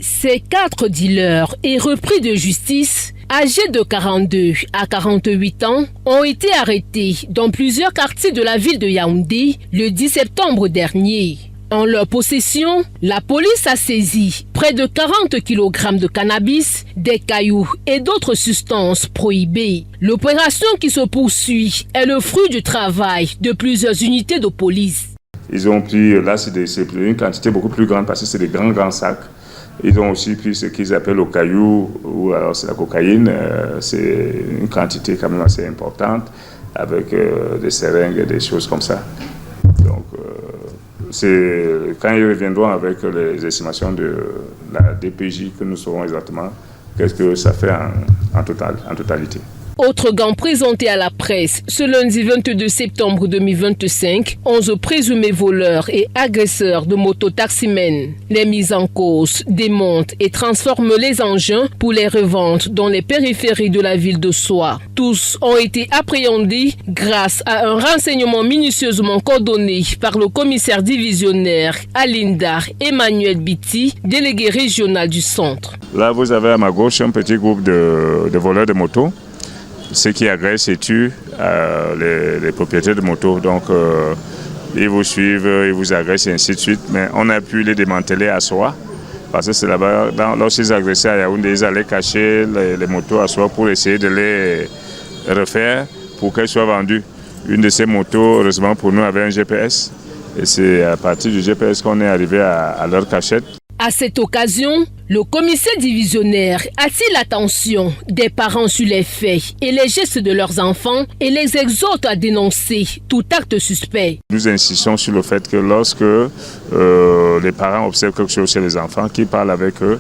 Ces 4 dealers et repris de justice, âgés de 42 à 48 ans, ont été arrêtés dans plusieurs quartiers de la ville de Yaoundé le 10 septembre dernier. En leur possession, la police a saisi près de 40 kg de cannabis, des cailloux et d'autres substances prohibées. L'opération qui se poursuit est le fruit du travail de plusieurs unités de police. Ils ont pris, là c'est une quantité beaucoup plus grande parce que c'est des grands sacs. Ils ont aussi pris ce qu'ils appellent le caillou, ou alors c'est la cocaïne. C'est une quantité quand même assez importante, avec des seringues et des choses comme ça. Donc, c'est quand ils reviendront avec les estimations de la DPJ que nous saurons exactement qu'est-ce que ça fait en totalité. Autre gang présenté à la presse ce lundi 22 septembre 2025, 11 présumés voleurs et agresseurs de mototaximens. Les mises en cause démontent et transforment les engins pour les revendre dans les périphéries de la ville de Soie. Tous ont été appréhendés grâce à un renseignement minutieusement coordonné par le commissaire divisionnaire Alindar Emmanuel Biti, délégué régional du centre. Là, vous avez à ma gauche un petit groupe de voleurs de motos. Ceux qui agressent et tuent les propriétaires de motos. Donc, ils vous suivent, ils vous agressent et ainsi de suite. Mais on a pu les démanteler à Soie. Parce que c'est là-bas, lorsqu'ils agressaient à Yaoundé, ils allaient cacher les motos à Soie pour essayer de les refaire pour qu'elles soient vendues. Une de ces motos, heureusement pour nous, avait un GPS. Et c'est à partir du GPS qu'on est arrivé à leur cachette. À cette occasion, le commissaire divisionnaire attire l'attention des parents sur les faits et les gestes de leurs enfants et les exhorte à dénoncer tout acte suspect. Nous insistons sur le fait que lorsque les parents observent quelque chose chez les enfants, qu'ils parlent avec eux,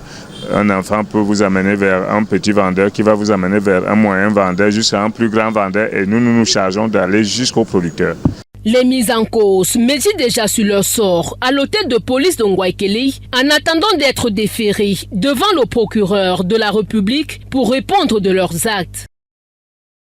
un enfant peut vous amener vers un petit vendeur qui va vous amener vers un moyen vendeur jusqu'à un plus grand vendeur et nous chargeons d'aller jusqu'au producteur. Les mises en cause méditent déjà sur leur sort à l'hôtel de police de Ngouaikele en attendant d'être déférés devant le procureur de la République pour répondre de leurs actes.